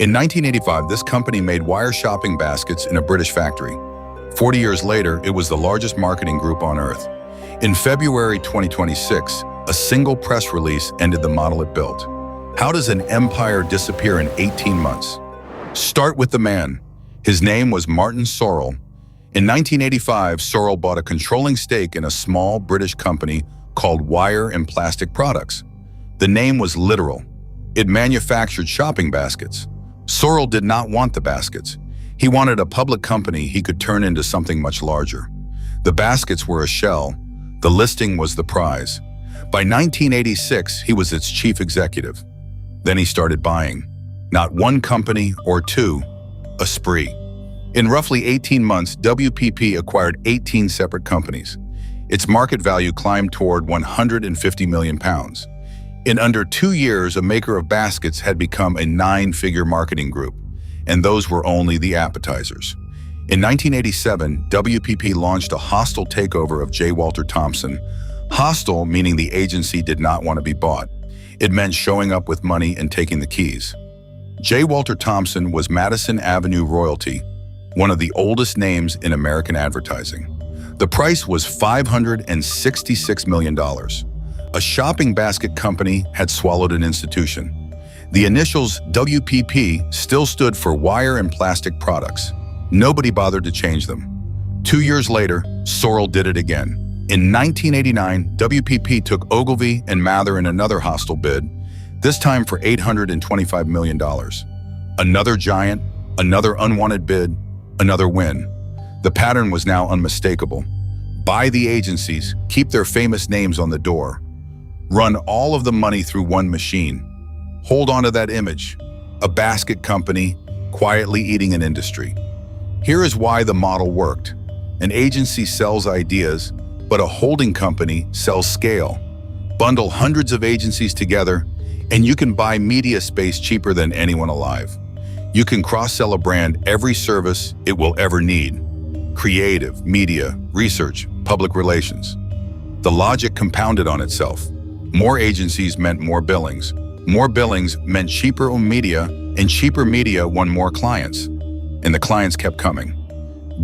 In 1985, this company made wire shopping baskets in a British factory. 40 years later, it was the largest marketing group on earth. In February 2026, a single press release ended the model it built. How does an empire disappear in 18 months? Start with the man. His name was Martin Sorrell. In 1985, Sorrell bought a controlling stake in a small British company called Wire and Plastic Products. The name was literal. It manufactured shopping baskets. Sorrell did not want the baskets. He wanted a public company he could turn into something much larger. The baskets were a shell. The listing was the prize. By 1986, he was its chief executive. Then he started buying. Not one company or two, a spree. In roughly 18 months, WPP acquired 18 separate companies. Its market value climbed toward £150 million. In under 2 years, a maker of baskets had become a 9-figure marketing group, and those were only the appetizers. In 1987, WPP launched a hostile takeover of J. Walter Thompson. Hostile meaning the agency did not want to be bought. It meant showing up with money and taking the keys. J. Walter Thompson was Madison Avenue royalty, one of the oldest names in American advertising. The price was $566 million. A shopping basket company had swallowed an institution. The initials WPP still stood for Wire and Plastic Products. Nobody bothered to change them. 2 years later, Sorrell did it again. In 1989, WPP took Ogilvy and Mather in another hostile bid, this time for $825 million. Another giant, another unwanted bid, another win. The pattern was now unmistakable. Buy the agencies, keep their famous names on the door. Run all of the money through one machine. Hold on to that image, a basket company quietly eating an industry. Here is why the model worked. An agency sells ideas, but a holding company sells scale. Bundle hundreds of agencies together, and you can buy media space cheaper than anyone alive. You can cross-sell a brand every service it will ever need. Creative, media, research, public relations. The logic compounded on itself. More agencies meant more billings. More billings meant cheaper media, and cheaper media won more clients. And the clients kept coming.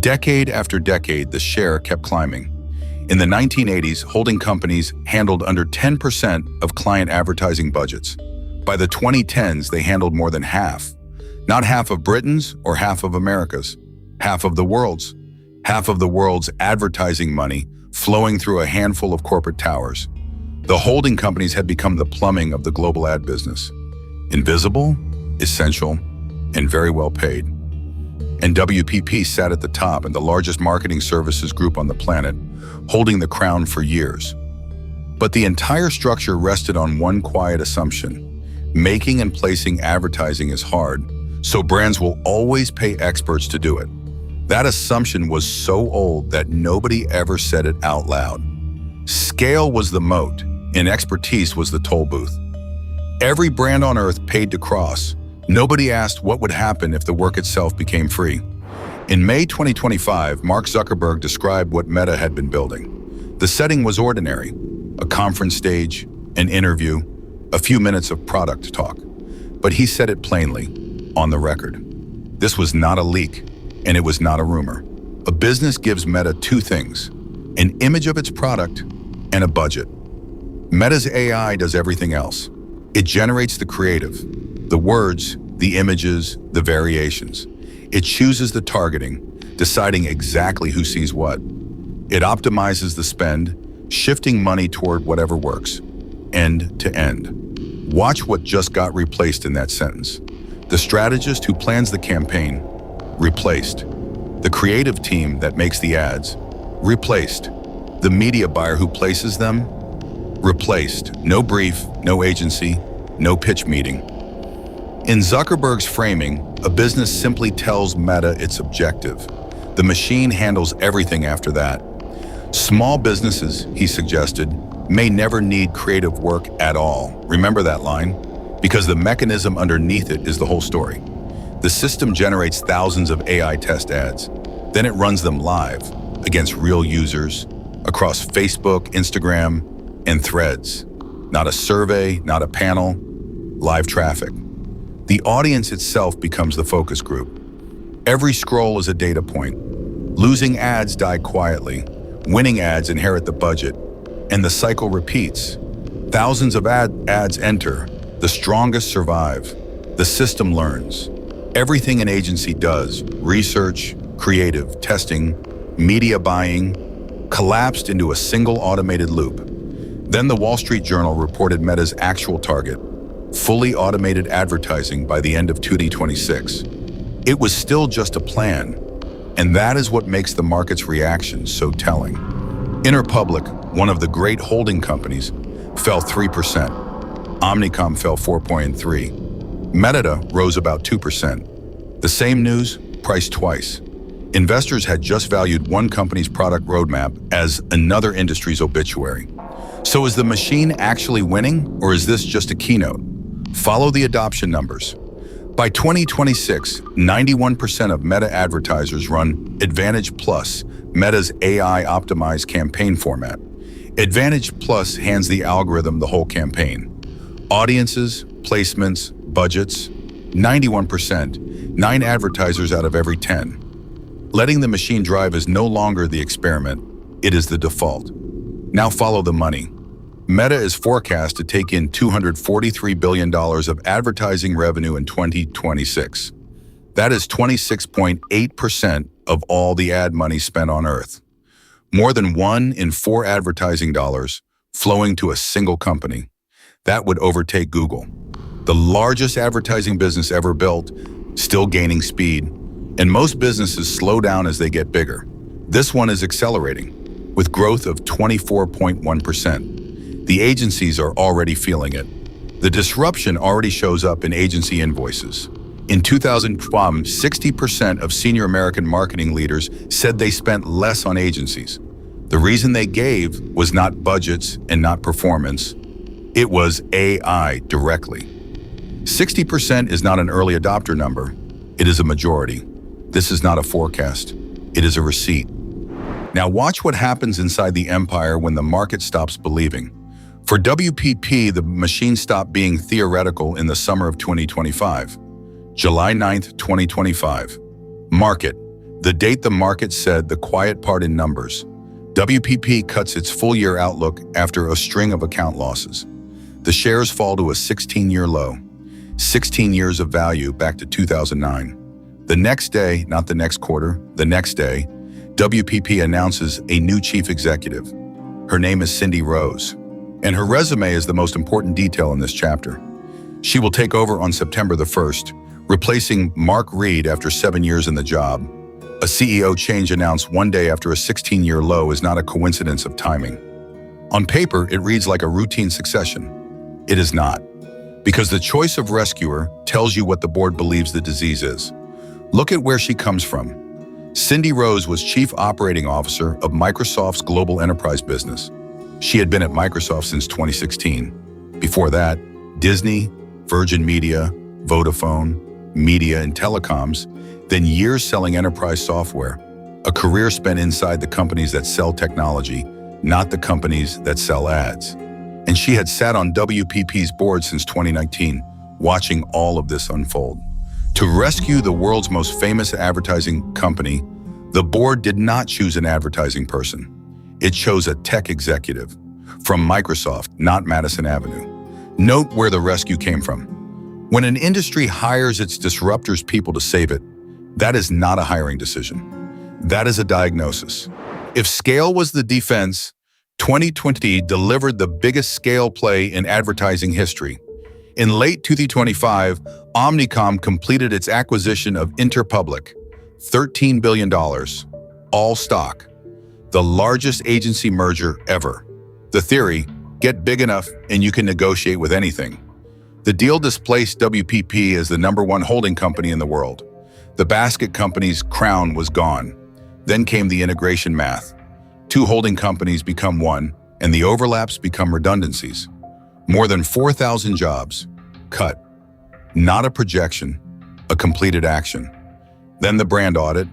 Decade after decade, the share kept climbing. In the 1980s, holding companies handled under 10% of client advertising budgets. By the 2010s, they handled more than half. Not half of Britain's or half of America's, half of the world's. Half of the world's advertising money flowing through a handful of corporate towers. The holding companies had become the plumbing of the global ad business. Invisible, essential, and very well paid. And WPP sat at the top in the largest marketing services group on the planet, holding the crown for years. But the entire structure rested on one quiet assumption. Making and placing advertising is hard, so brands will always pay experts to do it. That assumption was so old that nobody ever said it out loud. Scale was the moat, and expertise was the toll booth. Every brand on earth paid to cross. Nobody asked what would happen if the work itself became free. In May 2025, Mark Zuckerberg described what Meta had been building. The setting was ordinary: a conference stage, an interview, a few minutes of product talk. But he said it plainly, on the record. This was not a leak, and it was not a rumor. A business gives Meta two things: an image of its product and a budget. Meta's AI does everything else. It generates the creative, the words, the images, the variations. It chooses the targeting, deciding exactly who sees what. It optimizes the spend, shifting money toward whatever works, end to end. Watch what just got replaced in that sentence. The strategist who plans the campaign, replaced. The creative team that makes the ads, replaced. The media buyer who places them, replaced. No brief, no agency, no pitch meeting. In Zuckerberg's framing, a business simply tells Meta its objective. The machine handles everything after that. Small businesses, he suggested, may never need creative work at all. Remember that line? Because the mechanism underneath it is the whole story. The system generates thousands of AI test ads. Then it runs them live against real users across Facebook, Instagram, and Threads. Not a survey, not a panel, live traffic. The audience itself becomes the focus group. Every scroll is a data point. Losing ads die quietly. Winning ads inherit the budget. And the cycle repeats. Thousands of ads enter. The strongest survive. The system learns. Everything an agency does, research, creative, testing, media buying, collapsed into a single automated loop. Then the Wall Street Journal reported Meta's actual target, fully automated advertising by the end of 2026. It was still just a plan, and that is what makes the market's reaction so telling. Interpublic, one of the great holding companies, fell 3%. Omnicom fell 4.3%. Meta rose about 2%. The same news, priced twice. Investors had just valued one company's product roadmap as another industry's obituary. So is the machine actually winning, or is this just a keynote? Follow the adoption numbers. By 2026, 91% of Meta advertisers run Advantage Plus, Meta's AI-optimized campaign format. Advantage Plus hands the algorithm the whole campaign. Audiences, placements, budgets, 91%, 9 advertisers out of every 10. Letting the machine drive is no longer the experiment, it is the default. Now follow the money. Meta is forecast to take in $243 billion of advertising revenue in 2026. That is 26.8% of all the ad money spent on Earth. More than 1 in 4 advertising dollars flowing to a single company. That would overtake Google. The largest advertising business ever built, still gaining speed. And most businesses slow down as they get bigger. This one is accelerating, with growth of 24.1%. The agencies are already feeling it. The disruption already shows up in agency invoices. In 2012, 60% of senior American marketing leaders said they spent less on agencies. The reason they gave was not budgets and not performance. It was AI directly. 60% is not an early adopter number. It is a majority. This is not a forecast. It is a receipt. Now watch what happens inside the empire when the market stops believing. For WPP, the machine stopped being theoretical in the summer of 2025. July 9th, 2025. Market. The date the market said the quiet part in numbers. WPP cuts its full-year outlook after a string of account losses. The shares fall to a 16-year low. 16 years of value back to 2009. The next day, not the next quarter, the next day, WPP announces a new chief executive. Her name is Cindy Rose, and her resume is the most important detail in this chapter. She will take over on September the 1st, replacing Mark Reed after 7 years in the job. A CEO change announced one day after a 16-year low is not a coincidence of timing. On paper, it reads like a routine succession. It is not, because the choice of rescuer tells you what the board believes the disease is. Look at where she comes from. Cindy Rose was Chief Operating Officer of Microsoft's global enterprise business. She had been at Microsoft since 2016. Before that, Disney, Virgin Media, Vodafone, Media and Telecoms, then years selling enterprise software. A career spent inside the companies that sell technology, not the companies that sell ads. And she had sat on WPP's board since 2019, watching all of this unfold. To rescue the world's most famous advertising company, the board did not choose an advertising person. It chose a tech executive from Microsoft, not Madison Avenue. Note where the rescue came from. When an industry hires its disruptors people to save it, that is not a hiring decision. That is a diagnosis. If scale was the defense, 2020 delivered the biggest scale play in advertising history. In late 2025, Omnicom completed its acquisition of Interpublic, $13 billion, all stock, the largest agency merger ever. The theory, get big enough and you can negotiate with anything. The deal displaced WPP as the #1 holding company in the world. The basket company's crown was gone. Then came the integration math. 2 holding companies become one, and the overlaps become redundancies. More than 4,000 jobs cut. Not a projection, a completed action. Then the brand audit.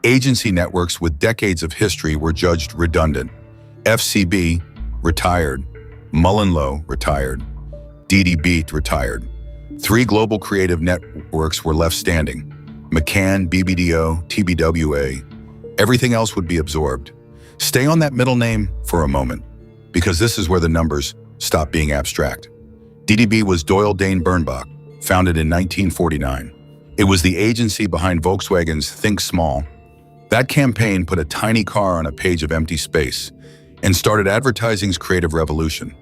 Agency networks with decades of history were judged redundant. FCB retired. Mullenlow retired. DDB retired. 3 global creative networks were left standing: McCann, BBDO, TBWA. Everything else would be absorbed. Stay on that middle name for a moment, because this is where the numbers stop being abstract. DDB was Doyle Dane Bernbach, founded in 1949. It was the agency behind Volkswagen's Think Small. That campaign put a tiny car on a page of empty space and started advertising's creative revolution.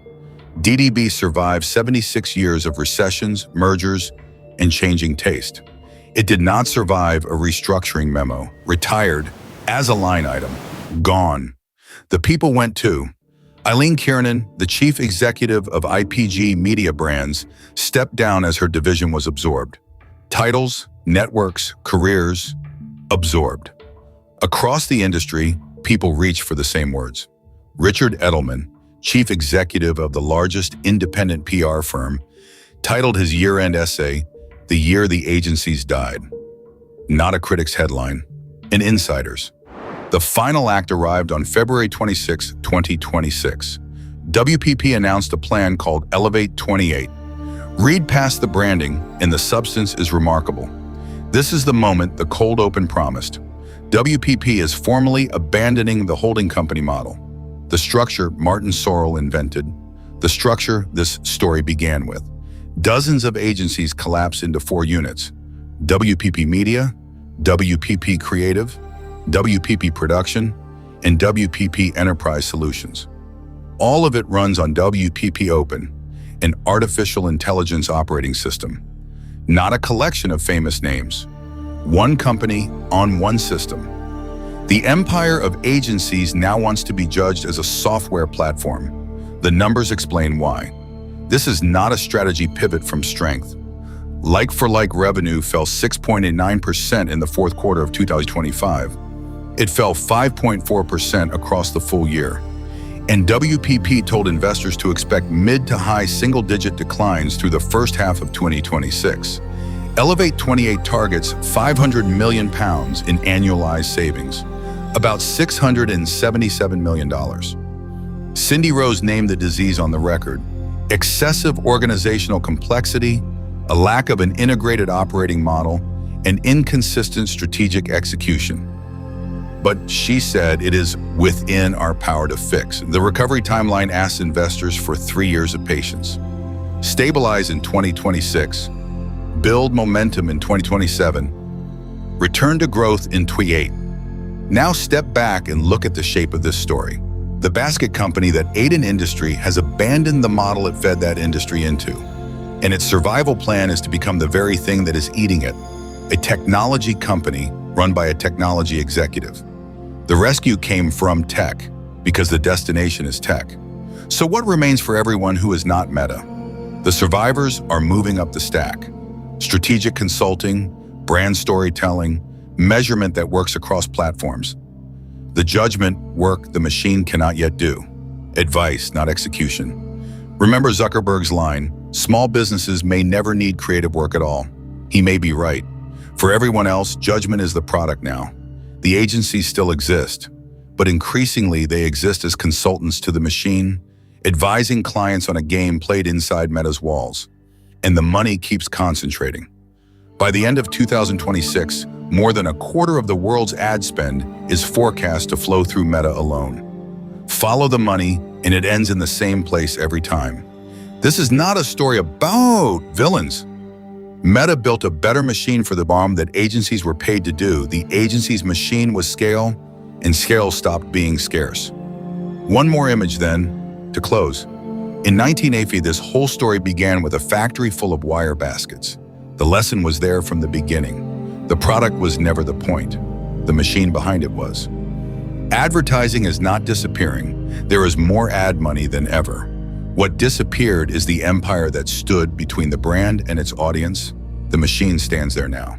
DDB survived 76 years of recessions, mergers, and changing taste. It did not survive a restructuring memo, retired as a line item, gone. The people went too. Eileen Kiernan, the chief executive of IPG Media Brands, stepped down as her division was absorbed. Titles, networks, careers, absorbed. Across the industry, people reach for the same words. Richard Edelman, chief executive of the largest independent PR firm, titled his year-end essay, "The Year the Agencies Died." Not a critic's headline, an insider's. The final act arrived on February 26, 2026. WPP announced a plan called Elevate 28. Read past the branding, and the substance is remarkable. This is the moment the cold open promised. WPP is formally abandoning the holding company model. The structure Martin Sorrell invented, the structure this story began with. Dozens of agencies collapsed into 4 units: WPP Media, WPP Creative, WPP Production, and WPP Enterprise Solutions. All of it runs on WPP Open, an artificial intelligence operating system. Not a collection of famous names. One company on one system. The empire of agencies now wants to be judged as a software platform. The numbers explain why. This is not a strategy pivot from strength. Like-for-like revenue fell 6.9% in the fourth quarter of 2025. It fell 5.4% across the full year. And WPP told investors to expect mid to high single-digit declines through the first half of 2026. Elevate 28 targets £500 million in annualized savings, about $677 million. Cindy Rose named the disease on the record: excessive organizational complexity, a lack of an integrated operating model, and inconsistent strategic execution. But she said it is within our power to fix. The recovery timeline asks investors for 3 years of patience. Stabilize in 2026, build momentum in 2027, return to growth in 28. Now step back and look at the shape of this story. The basket company that ate an industry has abandoned the model it fed that industry into, and its survival plan is to become the very thing that is eating it: a technology company run by a technology executive. The rescue came from tech, because the destination is tech. So what remains for everyone who is not Meta? The survivors are moving up the stack. Strategic consulting, brand storytelling, measurement that works across platforms. The judgment work the machine cannot yet do. Advice, not execution. Remember Zuckerberg's line, small businesses may never need creative work at all. He may be right. For everyone else, judgment is the product now. The agencies still exist, but increasingly they exist as consultants to the machine, advising clients on a game played inside Meta's walls. And the money keeps concentrating. By the end of 2026, more than a quarter of the world's ad spend is forecast to flow through Meta alone. Follow the money, and it ends in the same place every time. This is not a story about villains. Meta built a better machine for the bomb that agencies were paid to do. The agency's machine was scale, and scale stopped being scarce. One more image then, to close. In 1980, this whole story began with a factory full of wire baskets. The lesson was there from the beginning. The product was never the point. The machine behind it was. Advertising is not disappearing. There is more ad money than ever. What disappeared is the empire that stood between the brand and its audience. The machine stands there now.